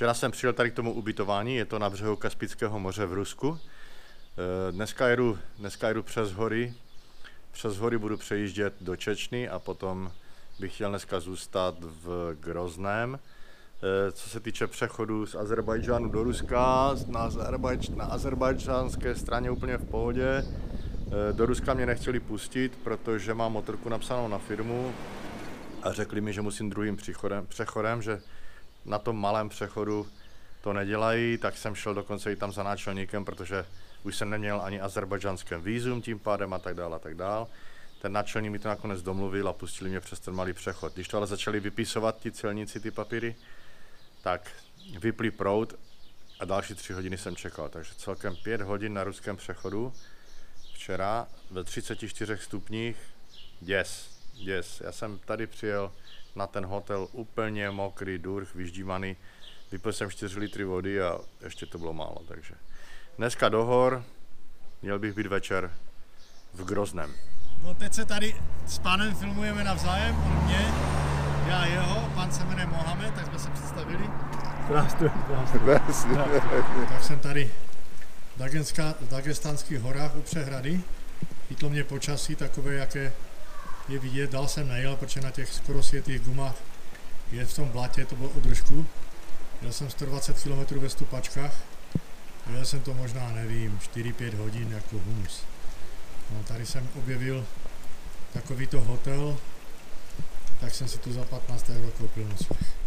Včera jsem přijel tady k tomu ubytování, je to na břehu Kaspického moře v Rusku. Dneska jedu přes hory. Přes hory budu přejíždět do Čečny a potom bych chtěl dneska zůstat v Grozném. Co se týče přechodu z Azerbajdžánu do Ruska, na azerbajdžánské straně úplně v pohodě. Do Ruska mě nechtěli pustit, protože mám motorku napsanou na firmu a řekli mi, že musím druhým přechodem, že na tom malém přechodu to nedělají, tak jsem šel dokonce i tam za náčelníkem, protože už jsem neměl ani azerbajdžánské vízum tím pádem a tak dále a tak dále. Ten náčelník mi to nakonec domluvil a pustili mě přes ten malý přechod. Když to ale začali vypisovat ti celníci ty papíry, tak vypli proud a další 3 hodiny jsem čekal. Takže celkem 5 hodin na ruském přechodu. Včera ve 34 stupních, děs. Já jsem tady přijel na ten hotel úplně mokrý, durch, vyždímaný. Vypil jsem 4 litry vody a ještě to bylo málo. Takže dneska do hor, měl bych být večer v Grozném. No teď se tady s pánem filmujeme navzájem, on mě, já jeho, pán se jmenuje Mohamed, tak jsme se představili. Krásný. Tak jsem tady v Dagestánských horách u přehrady. Chytlo mě počasí takové, jaké je vidět, dál jsem nejel, protože na těch skoro světých gumách je v tom blatě, to bylo o držku. Jel jsem 120 km ve stupačkách a jel jsem to možná, nevím, 4-5 hodin jako humus. No, tady jsem objevil takovýto hotel, tak jsem si tu za 15 € koupil nosvěch.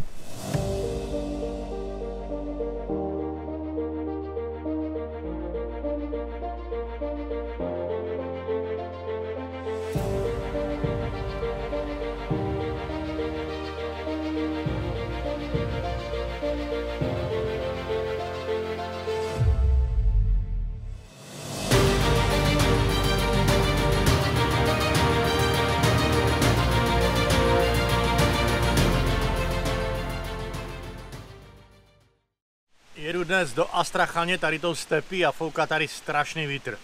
Jedu dnes do Astrachaně, tady tou stepí a fouká tady strašný vítr.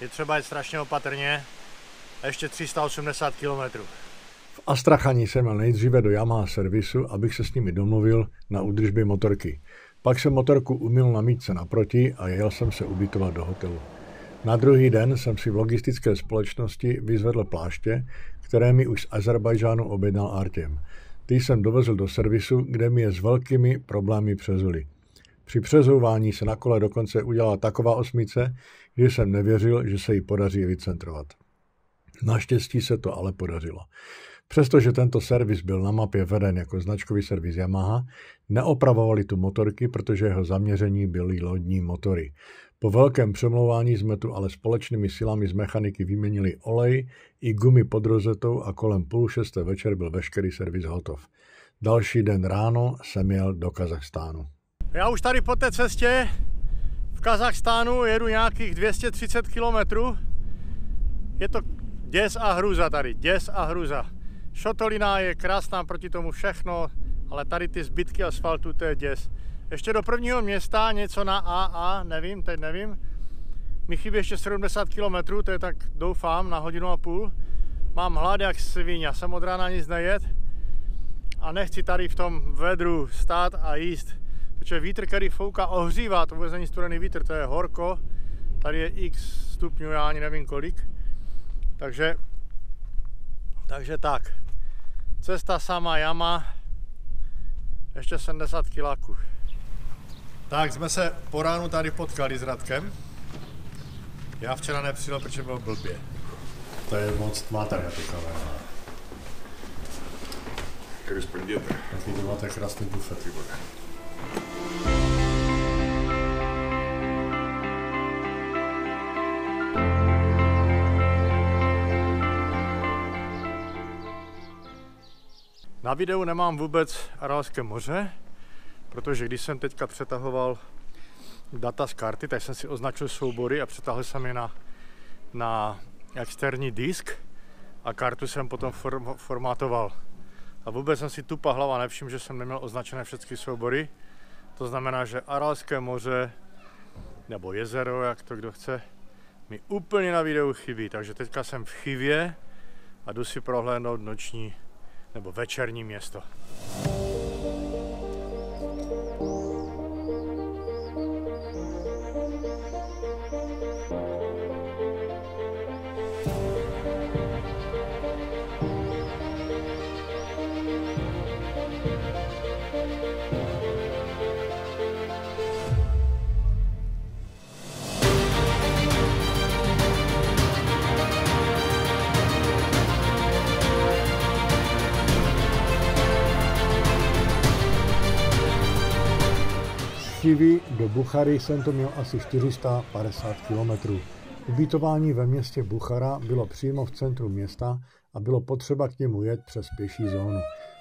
Je třeba jet strašně opatrně a ještě 380 km. V Astrachani jsem měl nejdříve do Yamaha servisu, abych se s nimi domluvil na údržbě motorky. Pak jsem motorku umyl na místce naproti a jel jsem se ubytovat do hotelu. Na druhý den jsem si v logistické společnosti vyzvedl pláště, které mi už z Azerbajdžánu objednal Artem. Ty jsem dovezl do servisu, kde mi je s velkými problémy přezuli. Při přezouvání se na kole dokonce udělala taková osmice, že jsem nevěřil, že se jí podaří vycentrovat. Naštěstí se to ale podařilo. Přestože tento servis byl na mapě veden jako značkový servis Yamaha, neopravovali tu motorky, protože jeho zaměření byly lodní motory. Po velkém přemlouvání jsme tu ale společnými silami z mechaniky vyměnili olej i gumy pod rozetou a kolem 5:30 večer byl veškerý servis hotov. Další den ráno jsem jel do Kazachstánu. Já už tady po té cestě v Kazachstánu jedu nějakých 230 km. Je to děs a hruza tady, děs a hruza. Šotolina je krásná proti tomu všechno, ale tady ty zbytky asfaltu, to je děs. Ještě do prvního města něco na AA, teď nevím. Mi chybí ještě 70 km, to je tak doufám na 1,5 hodiny. Mám hlad jak svině, jsem od rána nic nejet a nechci tady v tom vedru stát a jíst. Protože vítr, který fouká, ohřívá, to vůbec není studený vítr, to je horko. Tady je x stupňů, já ani nevím kolik. Takže tak. Cesta sama Yama, ještě 70 kiláků. Tak jsme se po ránu tady potkali s Radkem. Já včera nepřijel, protože byl blbě. To je moc tma tady na tu kameru. Korespondenty. Taky to máte krásný bufet. Na videu nemám vůbec Aralské moře, protože když jsem teďka přetahoval data z karty, tak jsem si označil soubory a přetahl jsem je na externí disk a kartu jsem potom formátoval. A vůbec jsem si tupa hlava nevšiml, že jsem neměl označené všechny soubory. To znamená, že Aralské moře nebo jezero, jak to kdo chce, mi úplně na videu chybí. Takže teďka jsem v Chivě a jdu si prohlédnout noční nebo večerní město. Chivy do Buchary jsem to měl asi 450 km. Ubytování ve městě Buchara bylo přímo v centru města a bylo potřeba k němu jet přes pěší zónu.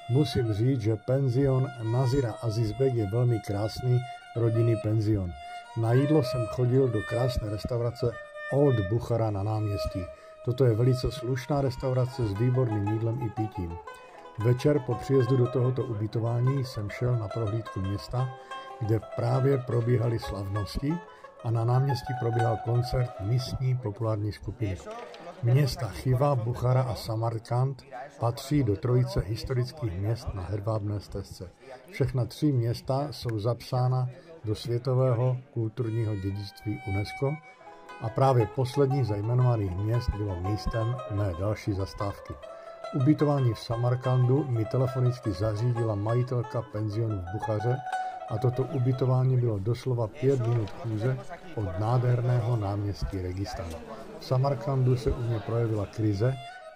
Musím říct, že penzion Nazira Azizbek je velmi krásný rodinný penzion. Na jídlo jsem chodil do krásné restaurace Old Buchara na náměstí. Toto je velice slušná restaurace s výborným jídlem i pitím. Večer po příjezdu do tohoto ubytování jsem šel na prohlídku města, kde právě probíhaly slavnosti a na náměstí probíhal koncert místní populární skupiny. Města Chiva, Buchara a Samarkand patří do trojice historických měst na hedvábné stezce. Všechna 3 města jsou zapsána do světového kulturního dědictví UNESCO a právě poslední z jmenovaných měst bylo místem mé další zastávky. Ubytování v Samarkandu mi telefonicky zařídila majitelka penzionu v Buchaře a toto ubytování bylo doslova 5 minut chůze od nádherného náměstí Registan. V Samarkandu se u mě projevila krize,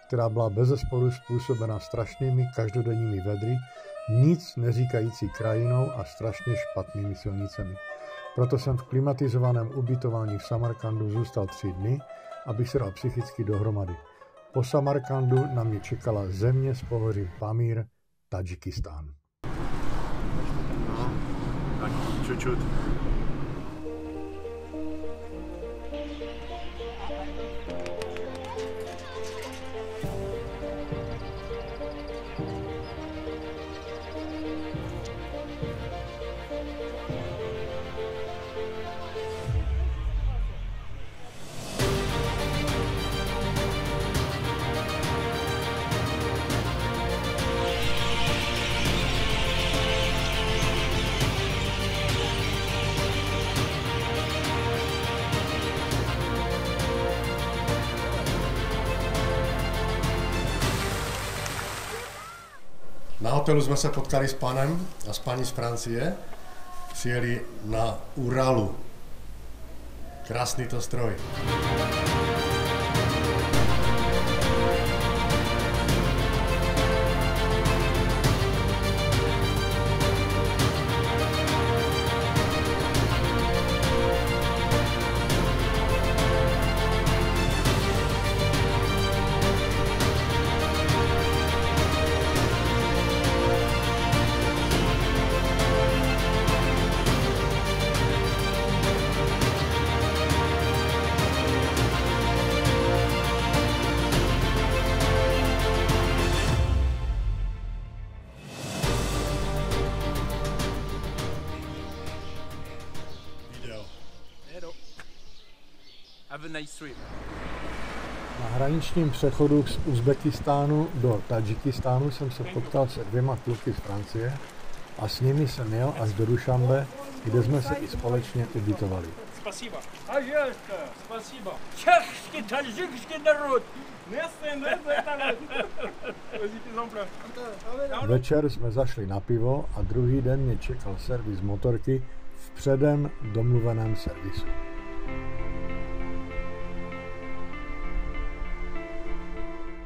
která byla bezesporu způsobena strašnými každodenními vedry, nic neříkající krajinou a strašně špatnými silnicemi. Proto jsem v klimatizovaném ubytování v Samarkandu zůstal 3 dny, abych se dal psychicky dohromady. Po Samarkandu na mě čekala země s pohořím Pamír, Tadžikistán. Tak čučut. Na hotelu jsme se potkali s panem a s paní z Francie. Přijeli na Uralu. Krásný to stroj. Na hraničním přechodu z Uzbekistánu do Tadžikistánu jsem se potkal se 2 kluky z Francie a s nimi jsem jel až do Dušanbe, kde jsme se i společně ubytovali. Večer jsme zašli na pivo a druhý den mě čekal servis motorky v předem domluveném servisu.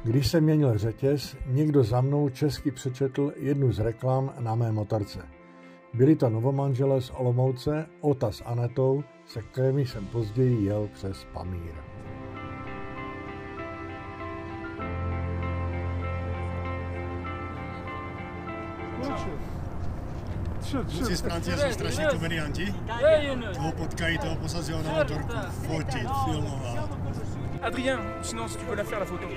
Když jsem měnil řetěz, někdo za mnou česky přečetl jednu z reklam na mé motorce. Byli to novomanželé z Olomouce, Ota s Anetou, se kterými jsem později jel přes Pamír. Kluci z Francie jsou strašní komedianti. Toho potkají, toho posazují na motorku, fotit, filmovat. Adrien, sinon si tu peux la faire la photo.